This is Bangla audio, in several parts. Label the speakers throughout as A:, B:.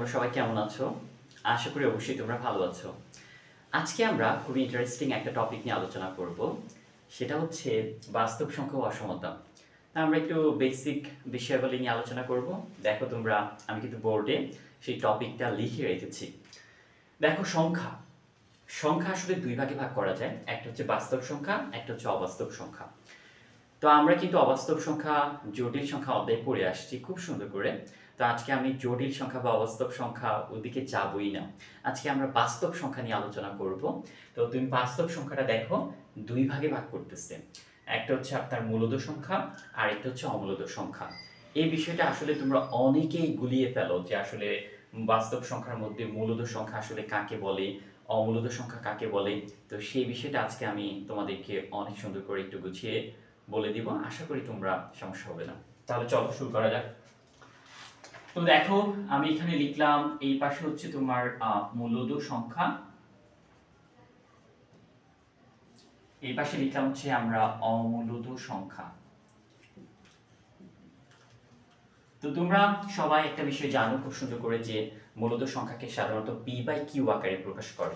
A: তোমরা সবাই কেমন আছো? আশা করি অবশ্যই তোমরা ভালো আছো। আজকে আমরা খুবই ইন্টারেস্টিং একটা টপিক নিয়ে আলোচনা করব। সেটা হচ্ছে বাস্তব সংখ্যা ও অসমতা। আমরা একটু বেসিক বিষয়াবলী নিয়ে আলোচনা করব। দেখো তোমরা, আমি কিন্তু বোর্ডে সেই টপিকটা লিখে রেখেছি। দেখো, সংখ্যা সংখ্যা আসলে দুই ভাগে ভাগ করা যায়। একটা হচ্ছে বাস্তব সংখ্যা, একটা হচ্ছে অবাস্তব সংখ্যা। তো আমরা কিন্তু অবাস্তব সংখ্যা, জটিল সংখ্যা অধ্যায় পড়ে আসছি খুব সুন্দর করে। তো আজকে আমি জটিল সংখ্যা বা অবাস্তব সংখ্যা ওদিকে যাবই না। আজকে আমরা বাস্তব সংখ্যা নিয়ে আলোচনা করব। তো তুমি বাস্তব সংখ্যাটা দেখো, দুই ভাগে ভাগ করতেছে। একটা হচ্ছে আপনার মূলদ সংখ্যা, আর একটা হচ্ছে অমূলদ সংখ্যা। এই বিষয়টা আসলে তোমরা অনেকেই গুলিয়ে ফেলো যে আসলে বাস্তব সংখ্যার মধ্যে মূলদ সংখ্যা আসলে কাকে বলে, অমূলদ সংখ্যা কাকে বলে। তো সেই বিষয়টা আজকে আমি তোমাদেরকে অনেক সুন্দর করে একটু গুছিয়ে বলে দিব। আশা করি তোমরা সমস্যা হবে না। তাহলে চলো শুরু করা যাক। তো দেখো, আমি এখানে লিখলাম, এই পাশে হচ্ছে তোমার মূলদ সংখ্যা, এই পাশে লিখলাম হচ্ছে আমরা অমূলদ সংখ্যা। তো তোমরা সবাই একটা বিষয় জানো খুব সুন্দর করে যে মূলদ সংখ্যাকে সাধারণত পি বাই কিউ আকারে প্রকাশ করে।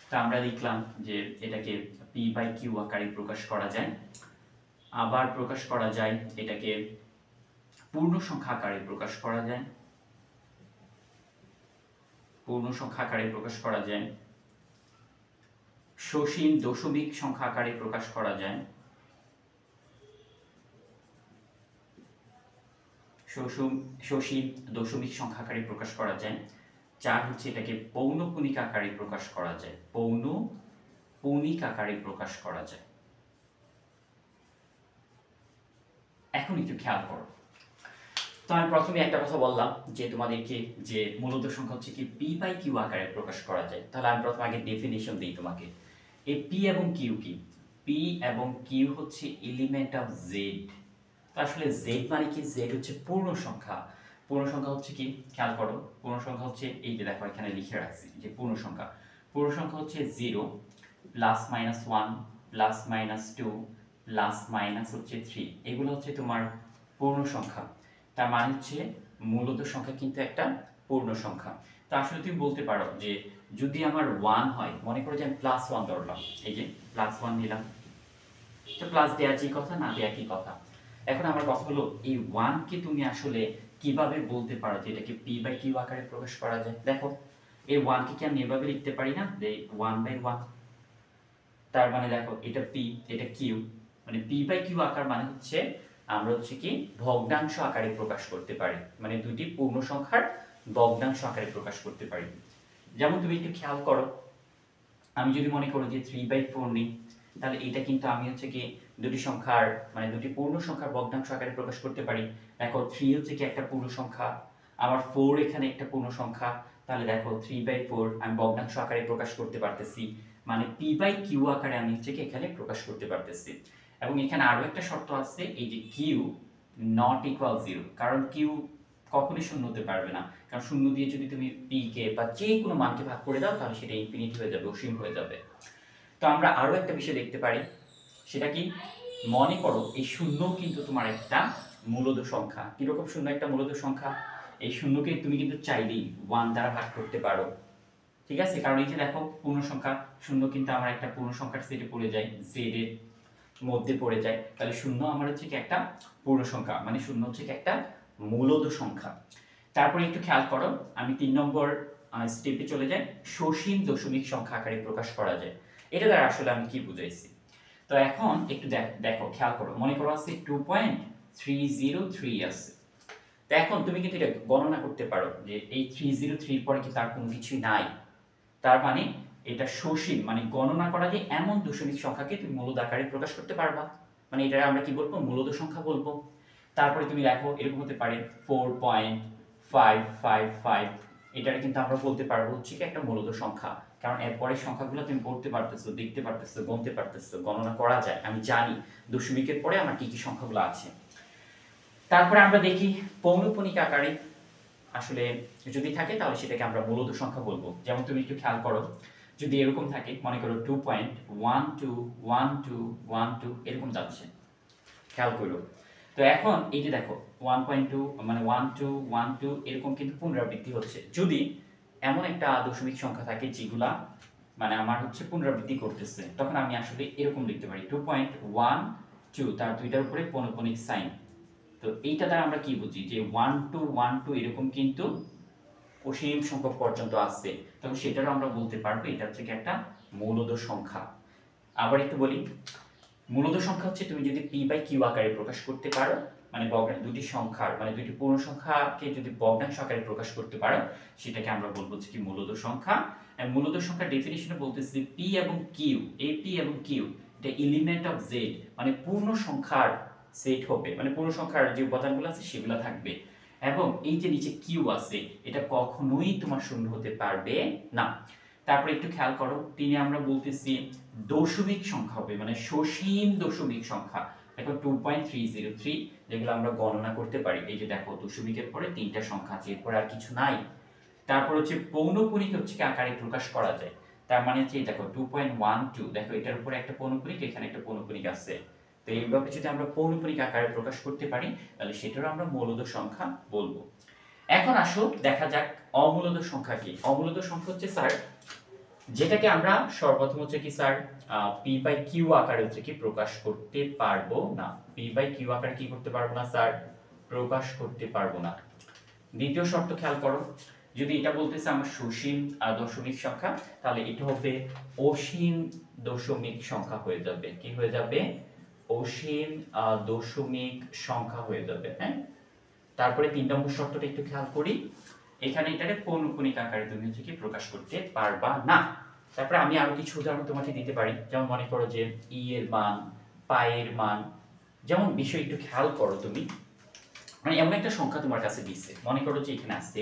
A: তো আমরা লিখলাম যে এটাকে পি বাই কিউ আকারে প্রকাশ করা যায়। আবার প্রকাশ করা যায় এটাকে পূর্ণ সংখ্যা আকারে প্রকাশ করা যায়। পূর্ণ সংখ্যা আকারে প্রকাশ করা যায়। সসীম দশমিক সংখ্যা আকারে প্রকাশ করা যায়। সসীম দশমিক সংখ্যা আকারে প্রকাশ করা যায়। চার হচ্ছে এটাকে পৌনঃপুনিক আকারে প্রকাশ করা যায়। পৌনঃপুনিক আকারে প্রকাশ করা যায়। এখন একটু খেয়াল করো। তো আমি প্রথমে একটা কথা বললাম যে তোমাদেরকে যে মূলদ সংখ্যা হচ্ছে কি পি বাই কিউ আকারে প্রকাশ করা যায়। তাহলে আমি প্রথমে আগে ডেফিনিশন দিই তোমাকে। এই পি এবং কিউ কি? পি এবং কিউ হচ্ছে এলিমেন্ট অফ জেড। তো আসলে জেড মানে কি? জেড হচ্ছে পূর্ণ সংখ্যা। পূর্ণ সংখ্যা হচ্ছে কি? খেয়াল করো, পূর্ণ সংখ্যা হচ্ছে এই যে দেখো এখানে লিখে রাখছি যে পূর্ণ সংখ্যা। পূর্ণ সংখ্যা হচ্ছে 0 plus minus 1 plus minus 2 plus minus হচ্ছে 3, এগুলো হচ্ছে তোমার পূর্ণ সংখ্যা। তার মানে হচ্ছে মূলত সংখ্যা কিন্তু একটা পূর্ণ সংখ্যা। তো আসলে তুমি বলতে পারো যে যদি আমার 1 হয়, মনে করো যে আমি প্লাস 1 ধরলাম, এই যে প্লাস 1 নিলাম, তো প্লাস দেওয়া কি কথা, না দেওয়া কি কথা। এখন আমার কথা হলো এই 1 কে তুমি আসলে কিভাবে বলতে পারো যে এটাকে পি বাই কিউ আকারে প্রকাশ করা যায়। দেখো, এই 1 কে কি আমি এভাবে লিখতে পারি না যে 1 বাই 1। তার মানে দেখো, এটা পি, এটা কিউ, মানে পি বাই কিউ আকার মানে হচ্ছে আমরা হচ্ছে কি ভগ্নাংশ আকারে প্রকাশ করতে পারি, মানে দুটি পূর্ণ সংখ্যার ভগ্নাংশ আকারে প্রকাশ করতে পারি। যেমন তুমি একটু খেয়াল করো, আমি যদি মনে করি যে 3/4 নিই, তাহলে এটা কিন্তু আমি হচ্ছে কি দুটি সংখ্যার মানে দুটি পূর্ণ সংখ্যার ভগ্নাংশ আকারে প্রকাশ করতে পারি। দেখো 3 হচ্ছে কি একটা পূর্ণ সংখ্যা, আবার 4 এখানে একটা পূর্ণ সংখ্যা, তাহলে দেখো 3/4 আমি ভগ্নাংশ আকারে প্রকাশ করতে পারতেছি, মানে পি বাই কিউ আকারে আমি হচ্ছে কি এখানে প্রকাশ করতে পারতেছি। এবং এখানে আরো একটা শর্ত আছে, এই যে কিউ নট ইকুয়াল 0, কারণ কিউ কখনোই শূন্য হতে পারবে না, কারণ শূন্য দিয়ে যদি তুমি পি কে বা যে কোনো মানকে ভাগ করে দাও তাহলে সেটা ইনফিনিটি হয়ে যাবে, অসীম হয়ে যাবে। তো আমরা আরো একটা বিষয় দেখতে পারি, সেটা কি? মনে করো এই শূন্য কিন্তু তোমার একটা মূলদ সংখ্যা। কিরকম শূন্য একটা মূলদ সংখ্যা? এই শূন্যকে তুমি কিন্তু চাইলেই 1 দ্বারা ভাগ করতে পারো, ঠিক আছে? কারণ এই যে দেখো পূর্ণ সংখ্যা, শূন্য কিন্তু আমার একটা পূর্ণ সংখ্যার সেটে পড়ে যায়, জেড এর মধ্যে পড়ে যায়, তাহলে শূন্য আমার হচ্ছে কি একটা পূর্ণ সংখ্যা, মানে শূন্য হচ্ছে কি একটা মূলদ সংখ্যা। তারপরে একটু খেয়াল করো, আমি 3 নম্বর স্টেপে চলে যাই। সসীম দশমিক সংখ্যা আকারে প্রকাশ করা যায়। এটা দ্বারা আসলে আমি কি বুঝাইছি? তো এখন একটু দেখো খেয়াল করো, মনে করো আছে 2.303 আছে। তো এখন তুমি কিন্তু এটা গণনা করতে পারো যে এই 303 পরে কি তার কোনো কিছুই নাই। তার মানে এটা সসীম, মানে গণনা করা যায় এমন দশমিক সংখ্যাকে তুমি মূলদ আকারে প্রকাশ করতে পারবা, মানে এটা আমরা কি বলবো? মূলদ সংখ্যা বলবো। তারপরে তুমি দেখো এরকম হতে পারে 4.555, এটারে কিন্তু আমরা বলতে পারবো হচ্ছে কি একটা মূলদ সংখ্যা, কারণ এরপরের সংখ্যাগুলো তুমি পড়তে পারতেছো, দেখতে পারতেছো, গুনতে পারতেছো, গণনা করা যায়, আমি জানি দশমিকের পরে আমার কি কি সংখ্যাগুলো আছে। তারপরে আমরা দেখি পৌনঃপুনিক আকারে আসলে যদি থাকে তাহলে সেটাকে আমরা মূলদ সংখ্যা বলবো। যেমন তুমি একটু খেয়াল করো, যদি এরকম থাকে, মনে করো 2.121212 এরকম যাচ্ছে, খেয়াল করো, তো এখন এই যে দেখো 1.2 মানে 1 2 এরকম কিন্তু পুনরাবৃত্তি হচ্ছে। যদি এমন একটা দশমিক সংখ্যা থাকে যেগুলা মানে আমার হচ্ছে পুনরাবৃত্তি করতেছে, তখন আমি আসলে এরকম লিখতে পারি 2.12 তার দুইটার উপরে পৌনঃপুনিক সাইন। তো এইটা দ্বারা আমরা কি বুঝি যে 1 2 এরকম কিন্তু অসীম সংখ্যক পর্যন্ত আসছে, তখন সেটারও আমরা বলতে পারবো এটা হচ্ছে কি একটা মূলদ সংখ্যা। আবার একটু বলি, মূলদ সংখ্যা হচ্ছে তুমি যদি পি বাই কিউ আকারে প্রকাশ করতে পারো, মানে দুটি সংখ্যার মানে দুটি পূর্ণ সংখ্যাকে যদি ভগ্নাংশ আকারে প্রকাশ করতে পারো, সেটাকে আমরা বলবো কি মূলদ সংখ্যা। মূলদ সংখ্যার ডেফিনিশনে বলতেছি পি এবং কিউ, এই পি এবং কিউ এটা এলিমেন্ট অফ জেড, মানে পূর্ণ সংখ্যার সেট হবে, মানে পূর্ণ সংখ্যার যে উপাদানগুলো আছে সেগুলো থাকবে। এবং এই যে নিচে কিউ আছে এটা কখনোই তোমার শূন্য হতে পারবে না। তারপরে একটু খেয়াল করো, তিনে আমরা বলতেছি দশমিক সংখ্যা হবে, মানে সসীম দশমিক সংখ্যা। দেখো 2.303 যেগুলো আমরা গণনা করতে পারি, এই যে দেখো দশমিকের পরে তিনটা সংখ্যা আছে, এরপরে আর কিছু নাই। তারপর হচ্ছে পৌনঃপুনিক হচ্ছে কি আকারে প্রকাশ করা যায়, তার মানে হচ্ছে দেখো 2.12, দেখো এটার উপরে একটা পৌনঃপুনিক, এখানে একটা পৌনঃপুনিক আছে। তো এইভাবে যদি আমরা পৌনঃপুনিক আকারে প্রকাশ করতে পারি তাহলে সেটারও আমরা মূলদ সংখ্যা বলবো। এখন আসো দেখা যাক অমূলদ সংখ্যা কি। অমূলদ সংখ্যা হচ্ছে স্যার যেটাকে আমরা সর্বপ্রথম হচ্ছে কি স্যার পি বাই কিউ আকারে হচ্ছে কি প্রকাশ করতে পারবো না। পি বাই কিউ আকারে কি করতে পারবো না স্যার? প্রকাশ করতে পারবো না। দ্বিতীয় শর্ত খেয়াল করো, যদি এটা বলতেছে আমার সসীম দশমিক সংখ্যা, তাহলে এটা হবে অসীম দশমিক সংখ্যা হয়ে যাবে। কি হয়ে যাবে? অসীম দশমিক সংখ্যা হয়ে যাবে। হ্যাঁ, তারপরে 3 নম্বর শর্তটা একটু খেয়াল করি, এখানে এটাকে পৌনঃপুনিক আকারে তুমি হচ্ছে কি প্রকাশ করতে পারবা না। তারপরে আমি আরো কিছু উদাহরণ তোমাকে দিতে পারি, যেমন মনে করো যে ই এর মান, পাই এর মান, যেমন বিষয় একটু খেয়াল করো তুমি, মানে এমন একটা সংখ্যা তোমার কাছে দিচ্ছে, মনে করো যে এখানে আছে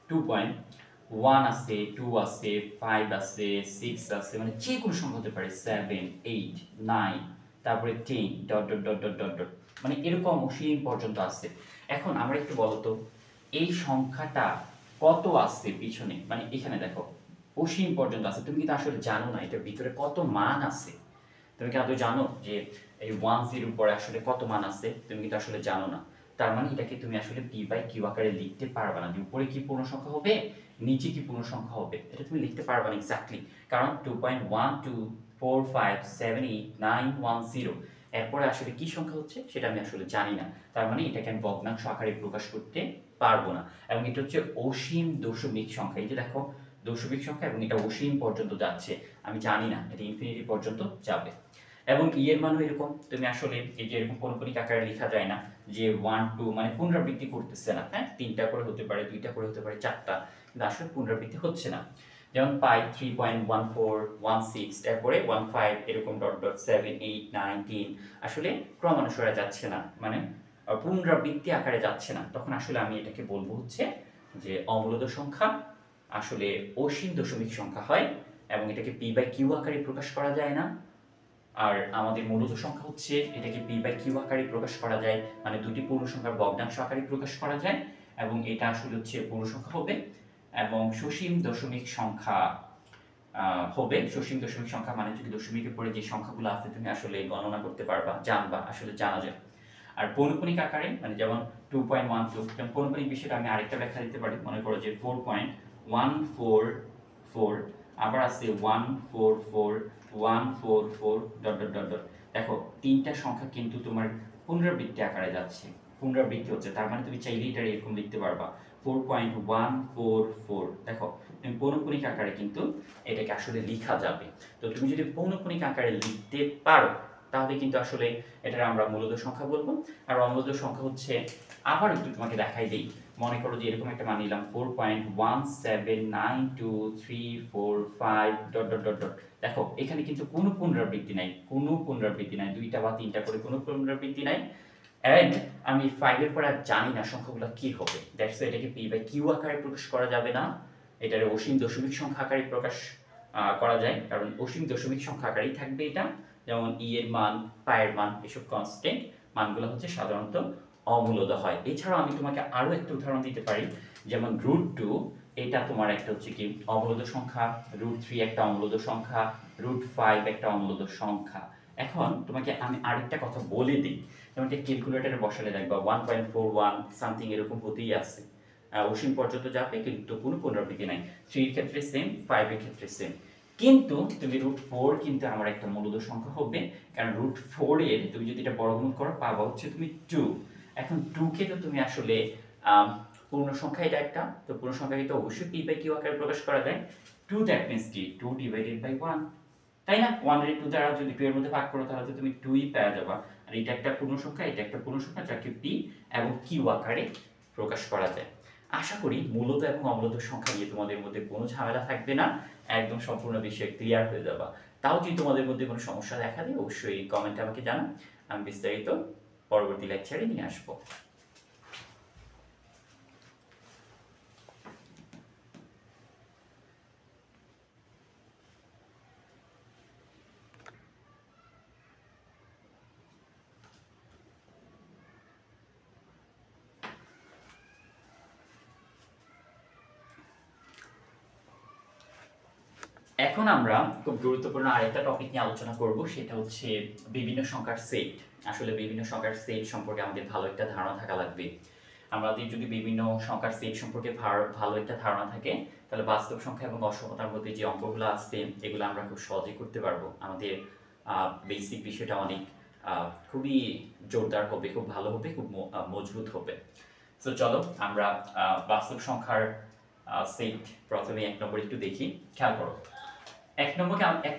A: 2.1 আছে, 2 আছে, 5 আছে, 6 আছে, মানে যে কোনো সংখ্যা হতে পারে, 7 8 9 তারপরে 10 dot dot dot dot dot dot, মানে এরকম অসীম পর্যন্ত আছে। এখন আমরা একটু বলো তো এই সংখ্যাটা কত আছে পিছনে, মানে এখানে দেখো অসীম পর্যন্ত আছে, তুমি কিন্তু আসলে জানো না এটার ভিতরে কত মান আছে। তুমি কি আদৌ জানো যে এই 10 পরে আসলে কত মান আছে? তুমি কিন্তু আসলে জানো না। তার মানে এটাকে তুমি আসলে পি বাই কিউ আকারে লিখতে পারবে না, যে উপরে কি পূর্ণ সংখ্যা হবে নিচে কি পূর্ণ সংখ্যা হবে এটা তুমি লিখতে পারবে না এক্স্যাক্টলি, কারণ 2.12 4 5 7 8 9 1 0 এরপরে আসলে কি সংখ্যা হচ্ছে সেটা আমি আসলে জানি না। তার মানে এটাকে আমি ভগ্নাংশ আকারে প্রকাশ করতে পারবো না। এবং এটা হচ্ছে অসীম দশমিক সংখ্যা, এই যে দেখো দশমিক সংখ্যা এবং এটা অসীম পর্যন্ত যাচ্ছে, আমি জানি না এটা ইনফিনিটি পর্যন্ত যাবে। এবং ই এর মানও এরকম, তুমি আসলে এই যে এরকম পৌনঃপুনিক আকারে লেখা যায় না যে 1 2, মানে পুনরাবৃত্তি করতেছে না। হ্যাঁ, 3টা করে হতে পারে, 2টা করে হতে পারে, 4টা, কিন্তু আসলে পুনরাবৃত্তি হচ্ছে না। যেমন পাই 3.14 16, তারপরে 15 এরকম ডট ডট 7 8 9 10, আসলে ক্রমানুসারে যাচ্ছে না, মানে পুনরাবৃত্তি আকারে যাচ্ছে না, তখন আসলে আমি এটাকে বলবো হচ্ছে যে অমূলদ সংখ্যা আসলে অসীম দশমিক সংখ্যা হয়, এবং এটাকে পি বাই কিউ আকারে প্রকাশ করা যায় না। আর আমাদের মূলত সংখ্যা হচ্ছে এটাকে পি বাই কিউ আকারে প্রকাশ করা যায়, মানে দুটি পূর্ণ সংখ্যার ভগ্নাংশ আকারে প্রকাশ করা যায়, এবং এটা আসলে হচ্ছে পূর্ণ সংখ্যা হবে। এবং সসীম দশমিক সংখ্যা হবে। সসীম দশমিক সংখ্যা মানে যদি দশমিকের পরে যে সংখ্যাগুলো আছে তুমি আসলে গণনা করতে পারবা, জানবা, আসলে জানা যায়। আর পৌনঃপুনিক আকারে মানে যেমন 2.12, যেমন পৌনঃপুনিক বিষয়টা আমি আরেকটা ব্যাখ্যা দিতে পারি, মনে করো যে 4.144, আবার আছে 144 ডট ডট ডট ডট। দেখো তিনটা সংখ্যা কিন্তু তোমার পুনরাবৃত্তি আকারে যাচ্ছে, পুনরাবৃত্তি হচ্ছে, তার মানে তুমি চাইলে এটা এরকম লিখতে পারবা 4.144। দেখো তুমি পৌনঃপুনিক আকারে কিন্তু এটাকে আসলে লেখা যাবে। তো তুমি যদি পৌনঃপুনিক আকারে লিখতে পারো তাহলে কিন্তু আসলে এটার আমরা মূলদ সংখ্যা বলবো। আর অমূলদ সংখ্যা হচ্ছে, আবার একটু তোমাকে দেখাই দেই, মনে করো যে এরকম একটা মান নিলাম 4.1792345 ডট ডট ডট ডট। দেখো এখানে কিন্তু কোনো পুনরাবৃত্তি নাই, কোনো পুনরাবৃত্তি নাই, 2টা বা 3টা করে কোনো পুনরাবৃত্তি নাই। এন্ড আমি 5 এর পর আর জানি না সংখ্যাগুলো কি হবে, দ্যাটস এটাকে পি বাই কিউ আকারে প্রকাশ করা যাবে না, এটার অসীম দশমিক সংখ্যা আকারে প্রকাশ করা যায়, কারণ অসীম দশমিক সংখ্যা আকারেই থাকবে এটা। যেমন ই এর মান, পায়ের মান, এসব কনস্ট্যান্ট মানগুলো হচ্ছে সাধারণত অমূলদ হয়। এছাড়াও আমি তোমাকে আরো একটা উদাহরণ দিতে পারি, যেমন √2, এটা তোমার একটা হচ্ছে কি অমূলদ সংখ্যা, √3 একটা অমূলদ সংখ্যা, √5 একটা অমূলদ সংখ্যা, এখন তোমাকে আমি আরেকটা কথা বলে দিই, যেমন ক্যালকুলেটারে বসালে দেখবা 1.41 সামথিং এরকম হতেই আছে, অসীম পর্যন্ত যাবে, কিন্তু কোনো পুনরাবৃত্তি নাই। 3 এর ক্ষেত্রে সেম, 5 এর ক্ষেত্রে সেম। কিন্তু তুমি √4 কিন্তু আমার একটা মূলদ সংখ্যা হবে, কারণ √4 এর তুমি যদি এটা বর্গমূল করো পাবা হচ্ছে তুমি 2। এখন 2 কে তো তুমি আসলে পূর্ণ সংখ্যা, এটা একটা, তো পূর্ণ সংখ্যাকে তো অবশ্যই p/q আকারে প্রকাশ করা যায়। 2 দ্যাট মিন্স কি 2 ডিভাইডেড বাই 1, তাই না? 1 এর 2 দ্বারা যদি 2 এর মধ্যে ভাগ করো তাহলে তো তুমি 2 ই পেয়ে যাবা। আর এটা একটা পূর্ণ সংখ্যা, এটা একটা পূর্ণ সংখ্যা যাকে p এবং q আকারে প্রকাশ করা যায়। আশা করি মূলত এবং অমূলত সংখ্যা নিয়ে তোমাদের মধ্যে কোনো ঝামেলা থাকবে না, একদম সম্পূর্ণ বিষয় ক্লিয়ার হয়ে যাবা। তাও যদি তোমাদের মধ্যে কোনো সমস্যা দেখা দেয় অবশ্যই কমেন্টে আমাকে জানাও, আমি বিস্তারিত পরবর্তী লেকচারে নিয়ে আসবো। এখন আমরা খুব গুরুত্বপূর্ণ আরেকটা টপিক নিয়ে আলোচনা করব, সেটা হচ্ছে বিভিন্ন সংখ্যার সেট। আসলে বিভিন্ন সংখ্যার সেট সম্পর্কে আমাদের ভালো একটা ধারণা থাকা লাগবে। আমাদের যদি বিভিন্ন সংখ্যার সেট সম্পর্কে ভালো একটা ধারণা থাকে, তাহলে বাস্তব সংখ্যা এবং অসমতার মধ্যে যে অঙ্কগুলো আছে এগুলো আমরা খুব সহজেই করতে পারবো। আমাদের বেসিক বিষয়টা অনেক খুবই জোরদার হবে, খুব ভালো হবে, খুব মজবুত হবে। তো চলো আমরা বাস্তব সংখ্যার সেট প্রথমে 1 নম্বর একটু দেখি, খেয়াল করো। 1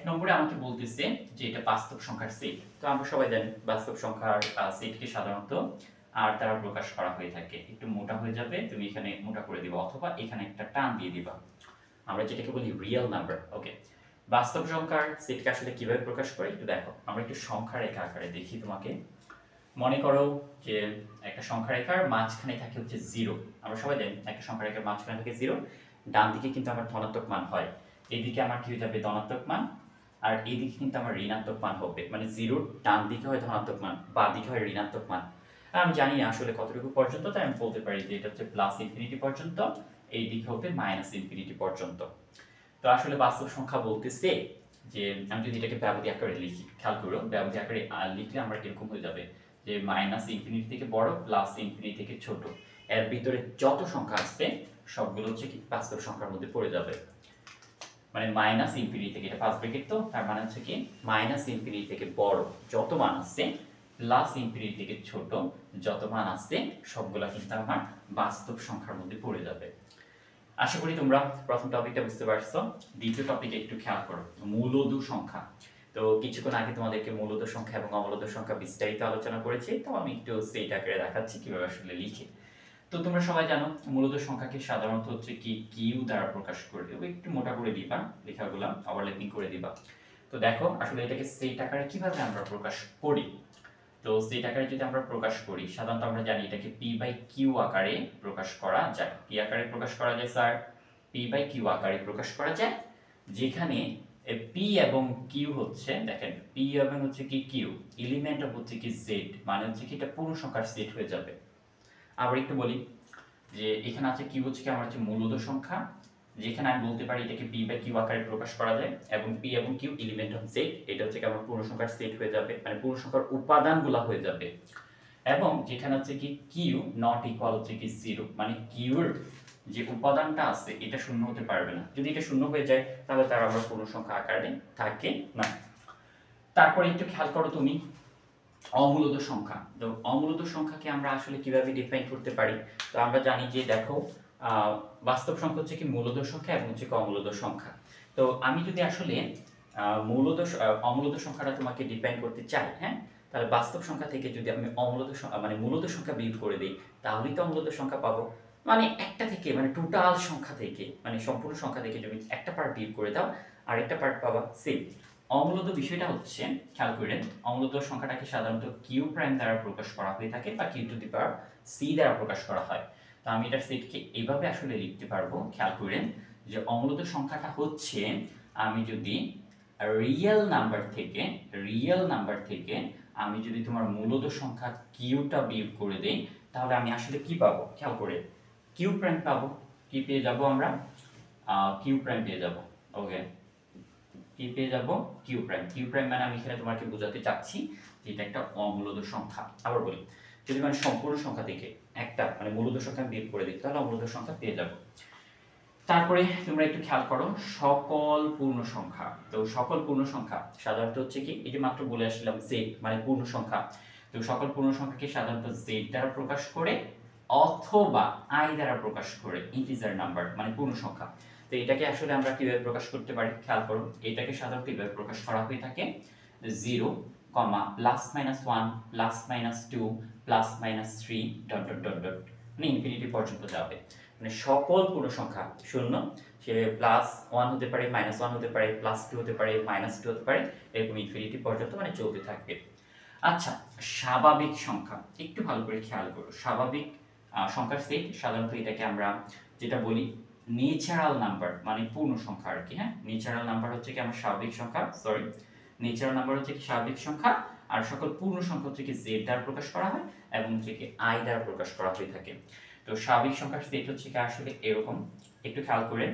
A: নম্বরে আমাকে বলতেছে যে এটা বাস্তব সংখ্যার সেট। তো আমরা সবাই জানি বাস্তব সংখ্যার সেটকে সাধারণত আর দ্বারা প্রকাশ করা হয়ে থাকে। একটু মোটা হয়ে যাবে, তুমি এখানে মোটা করে দিবা অথবা এখানে একটা টান দিয়ে দিবা, আমরা যেটাকে বলি রিয়েল নাম্বার। ওকে, বাস্তব সংখ্যার সেটকে আসলে কিভাবে প্রকাশ করে একটু দেখো। আমরা একটু সংখ্যা রেখা আকারে দেখি তোমাকে। মনে করো যে একটা সংখ্যা রেখার মাঝখানে থাকে হচ্ছে 0। আমরা সবাই জানি একটা সংখ্যা রেখার মাঝখানে থাকে 0। ডান দিকে কিন্তু আমার ধনাত্মক মান হয়, এইদিকে আমার কি হয়ে যাবে ধনাত্মক মান, আর এইদিকে কিন্তু আমার ঋণাত্মক মান হবে। মানে 0 ডান দিকে হয় ধনাত্মক মান, বাঁ দিকে হয় ঋণাত্মক মান। আর আমি জানি না আসলে কতটুকু পর্যন্ত, তাই আমি বলতে পারি যে এটা হচ্ছে +∞ পর্যন্ত, এই দিকে হবে -∞ পর্যন্ত। তো আসলে বাস্তব সংখ্যা বলতেছে যে আমি যদি এটাকে ব্যবধি আকারে লিখি, খেয়াল করো ব্যবধি আকারে লিখলে আমরা এরকম হয়ে যাবে যে -∞ থেকে বড়, +∞ থেকে ছোট, এর ভিতরে যত সংখ্যা আসছে সবগুলো হচ্ছে কি বাস্তব সংখ্যার মধ্যে পড়ে যাবে। মানে -∞ থেকে, এটা ফার্স্ট ব্র্যাকেট, তো তার মানে হচ্ছে কি -∞ থেকে বড় যত মান আসছে, +∞ থেকে ছোট যত মান আসছে, সবগুলা কিন্তু আমার বাস্তব সংখ্যার মধ্যে পড়ে যাবে। আশা করি তোমরা প্রথম টপিকটা বুঝতে পারছো। দ্বিতীয় টপিকে একটু খেয়াল করো, মূলদ সংখ্যা। তো কিছুক্ষণ আগে তোমাদেরকে মূলদ সংখ্যা এবং অমূলদ সংখ্যা বিস্তারিত আলোচনা করেছি, তো আমি একটু সেট আকারে দেখাচ্ছি কিভাবে আসলে লিখে। তো তোমরা সবাই জানো মূলদ সংখ্যাকে সাধারণত হচ্ছে কি কিউ দ্বারা প্রকাশ করে দেবো। একটু মোটা করে দিবা লেখাগুলা, ওভারল্যাপিং করে দিবা। তো দেখো আসলে এটাকে সেট আকারে কিভাবে আমরা প্রকাশ করি। তো সেট আকারে যদি আমরা প্রকাশ করি, সাধারণত আমরা জানি এটাকে p/q আকারে প্রকাশ করা যায়। কি আকারে প্রকাশ করা যায় স্যার? p/q আকারে প্রকাশ করা যায়, যেখানে p এবং q হচ্ছে, দেখেন p এবং হচ্ছে কি q এলিমেন্ট অফ হচ্ছে কি z, মানে হচ্ছে কি এটা পূর্ণ সংখ্যার সেট হয়ে যাবে। আবার একটু বলি যে এখানে আছে q হচ্ছে কি আমার হচ্ছে মূলদ সংখ্যা, যেখানে আমি বলতে পারি এটাকে p/q আকারে প্রকাশ করা যায়, এবং p এবং q এলিমেন্ট অফ z, এটা হচ্ছে কি আমার পূর্ণ সংখ্যার সেট হয়ে যাবে, মানে পূর্ণ সংখ্যার উপাদানগুলো হয়ে যাবে। এবং যেখানে হচ্ছে কি q নট ইকুয়াল হচ্ছে কি 0, মানে q এর যে উপাদানটা আছে এটা শূন্য হতে পারবে না। যদি এটা শূন্য হয়ে যায় তাহলে তার আবার পূর্ণ সংখ্যা আকারে থাকে না। তারপরে একটু খেয়াল করো তুমি অমূলদ সংখ্যা। তো অমূলদ সংখ্যাকে আমরা আসলে কিভাবে ডিফাইন করতে পারি? তো আমরা জানি যে দেখো বাস্তব সংখ্যা হচ্ছে কি মূলদ সংখ্যা এবং হচ্ছে অমূলদ সংখ্যা। তো আমি যদি আসলে অমূলদ সংখ্যাটা তোমাকে ডিফাইন করতে চাই, হ্যাঁ, তাহলে বাস্তব সংখ্যা থেকে যদি আমি মানে মূলদ সংখ্যা বিয়োগ করে দিই, তাহলেই তো অমূলদ সংখ্যা পাবো। মানে একটা থেকে, মানে টোটাল সংখ্যা থেকে, মানে সম্পূর্ণ সংখ্যা থেকে যদি একটা পার্ট বিয়োগ করে দাও আরেকটা পার্ট পাবা সেম। অমূলদ বিষয়টা হচ্ছে, খেয়াল করেন, অমূলদ সংখ্যাটাকে সাধারণত কিউ প্রাইম দ্বারা প্রকাশ করা হয়ে থাকে বা Q to the power C দ্বারা প্রকাশ করা হয়। তো আমি এটার সেটকে এইভাবে আসলে লিখতে পারবো, খেয়াল করেন, যে অমূলদ সংখ্যাটা হচ্ছে আমি যদি রিয়েল নাম্বার থেকে আমি যদি তোমার মূলদ সংখ্যা কিউটা বিয়োগ করে দেই, তাহলে আমি আসলে কি পাবো? খেয়াল করে কিউ প্রাইম পাবো। কি পেয়ে যাব আমরা? কিউ প্রাইম পেয়ে যাব। ওকে, কি পেয়ে যাব কিউ প্রাইম। কিউ প্রাইম মানে আমি এখানে তোমাকে বোঝাতে চাচ্ছি যে এটা একটা অমূলদ সংখ্যা। আবার বলি, যদি মানে সম্পূর্ণ সংখ্যা থেকে একটা মানে মূলদ সংখ্যা বের করে দিই তাহলে অমূলদ সংখ্যা পেয়ে যাব। তারপরে তোমরা একটু খেয়াল করো সকল পূর্ণ সংখ্যা। তো সকল পূর্ণ সংখ্যা সাধারণত হচ্ছে কি, এই যে মাত্র বলে আসলাম জেড মানে পূর্ণ সংখ্যা। তো সকল পূর্ণ সংখ্যাকে সাধারণত জেড দ্বারা প্রকাশ করে অথবা আই দ্বারা প্রকাশ করে, ইন্টিজার নাম্বার মানে পূর্ণ সংখ্যা। তো এটাকে আসলে আমরা কিভাবে প্রকাশ করতে পারি খেয়াল করো, এটাকে সাধারণত এভাবে প্রকাশ করা হয়ে থাকে 0, plus minus 1 plus minus 2 plus minus 3 dot dot dot dot মানে ইনফিনিটি পর্যন্ত যাবে। মানে সকল পূর্ণ সংখ্যা শূন্য, সে প্লাস 1 হতে পারে, মাইনাস 1 হতে পারে, প্লাস 2 হতে পারে, মাইনাস 2 হতে পারে, এরকম ইনফিনিটি পর্যন্ত মানে চলতে থাকবে। আচ্ছা, স্বাভাবিক সংখ্যা একটু ভালো করে খেয়াল করো। স্বাভাবিক সংখ্যার সেট সাধারণত এটাকে আমরা যেটা বলি নেচারাল নাম্বার মানে পূর্ণ সংখ্যা আর কি। হ্যাঁ, নেচারাল নাম্বার হচ্ছে কি আমার স্বাভাবিক সংখ্যা, সরি নেচারাল নাম্বার হচ্ছে কি স্বাভাবিক সংখ্যা, আর সকল পূর্ণ সংখ্যা হচ্ছে কি জেড দ্বারা প্রকাশ করা হয় এবং হচ্ছে কি আই দ্বারা প্রকাশ করা হয়ে থাকে। তো স্বাভাবিক সংখ্যার সেট হচ্ছে কি আসলে এরকম, একটু খেয়াল করেন।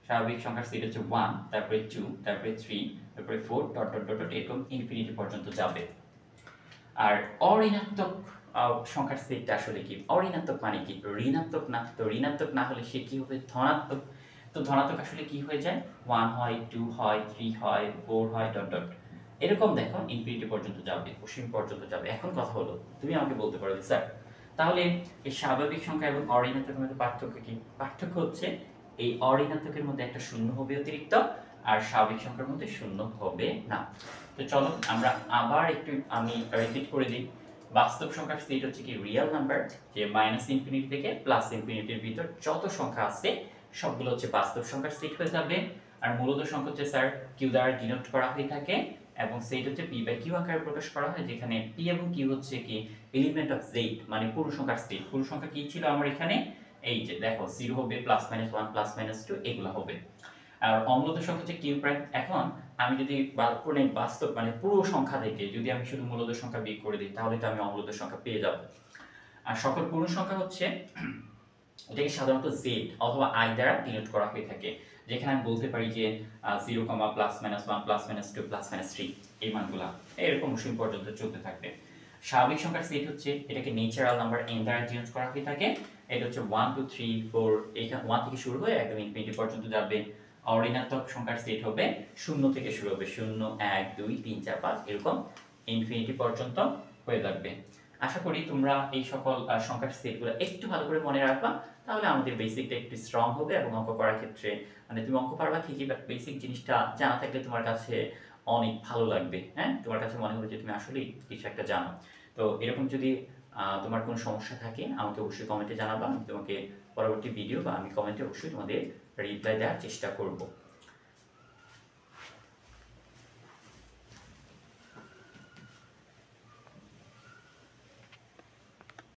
A: স্বাভাবিক সংখ্যার সেট হচ্ছে 1, তারপরে 2, তারপরে 3, তারপরে 4 ডট ডট ডট এরকম ইনফিনিটি পর্যন্ত যাবে। আর অঋণাত্মক সংখ্যার সেটটা আসলে কি? অঋণাত্মক মানে কি? ঋণাত্মক না। তো ঋণাত্মক না হলে সে কি হবে? ধনাত্মক। তো ধনাত্মক আসলে কি হয়ে যায়? 1 হয়, 2 হয়, 3 হয়, 4 হয় ডট ডট এরকম দেখো ইনফিনিটি পর্যন্ত যাবে, অসীম পর্যন্ত যাবে। এখন কথা হলো, তুমি আমাকে বলতে পারো যে স্যার তাহলে এই স্বাভাবিক সংখ্যা এবং অঋণাত্মকের মধ্যে পার্থক্য কি? পার্থক্য হচ্ছে এই অঋণাত্মকের মধ্যে একটা শূন্য হবে অতিরিক্ত, আর স্বাভাবিক সংখ্যার মধ্যে শূন্য হবে না। তো চলো আমরা আবার একটু আমি রিপিট করে দিই। বাস্তব সংখ্যার সেট হচ্ছে কি রিয়েল নাম্বার, যে মাইনাস ইনফিনিটি থেকে প্লাস ইনফিনিটির ভিতর যত সংখ্যা আছে সবগুলো হচ্ছে বাস্তব সংখ্যার সেট হয়ে যাবে। আর মূলত সংখ্যা হচ্ছে স্যার কিউ দ্বারা ডিনোট করা হয়ে থাকে এবং সেট হচ্ছে পি বাই কিউ আকারে প্রকাশ করা হয়, যেখানে পি এবং কিউ হচ্ছে কি এলিমেন্ট অফ জেড মানে পূর্ণ সংখ্যার সেট। পূর্ণ সংখ্যা কি ছিল আমার এখানে? এই যে দেখো 0 হবে, প্লাস মাইনাস 1 প্লাস মাইনাস 2 এগুলো হবে। আর অম্লত সংখ্যা হচ্ছে কিউ প্রাইম। এখন আমি যদি বাস্তব মানে পুরো সংখ্যা থেকে যদি আমি শুধু মূলদ সংখ্যা বিয়োগ করে দিই তাহলে তো আমি অম্লত সংখ্যা পেয়ে যাব। আর সকল পূর্ণ সংখ্যা হচ্ছে এটাকে সাধারণত জেড অথবা আই দ্বারা ডিনোট করা হয়ে থাকে, যেখানে আমি বলতে পারি যে 0, plus minus 1 plus minus 2 plus minus 3 এই মানগুলা এরকম অসীম পর্যন্ত চলতে থাকবে। স্বাভাবিক সংখ্যার সেট হচ্ছে এটাকে নেচারাল নাম্বার n দ্বারা ডিনোট করা হয়ে থাকে। এটা হচ্ছে 1 2 3 4, এখানে 1 থেকে শুরু হয়ে একদম ইনফিনিটি পর্যন্ত যাবে। অঋণাত্মক সংখ্যার সেট হবে 0 থেকে শুরু হবে, 0 1 2 3 4 5 এরকম ইনফিনিটি পর্যন্ত হয়ে থাকবে। আশা করি তোমরা এই সকল সংখ্যার সেটগুলো একটু ভালো করে মনে রাখবা, তাহলে আমাদের বেসিকটা একটু স্ট্রং হবে এবং অঙ্ক করার ক্ষেত্রে মানে তুমি অঙ্ক পারবা ঠিকই, বাট বেসিক জিনিসটা জানা থাকলে তোমার কাছে অনেক ভালো লাগবে। হ্যাঁ, তোমার কাছে মনে হবে যে তুমি আসলেই কিছু একটা জানো। তো এরকম যদি তোমার কোনো সমস্যা থাকে আমাকে অবশ্যই কমেন্টে জানাবা, আমি তোমাকে পরবর্তী ভিডিও বা আমি কমেন্টে অবশ্যই তোমাদের রিপ্লাই দেওয়ার চেষ্টা করব।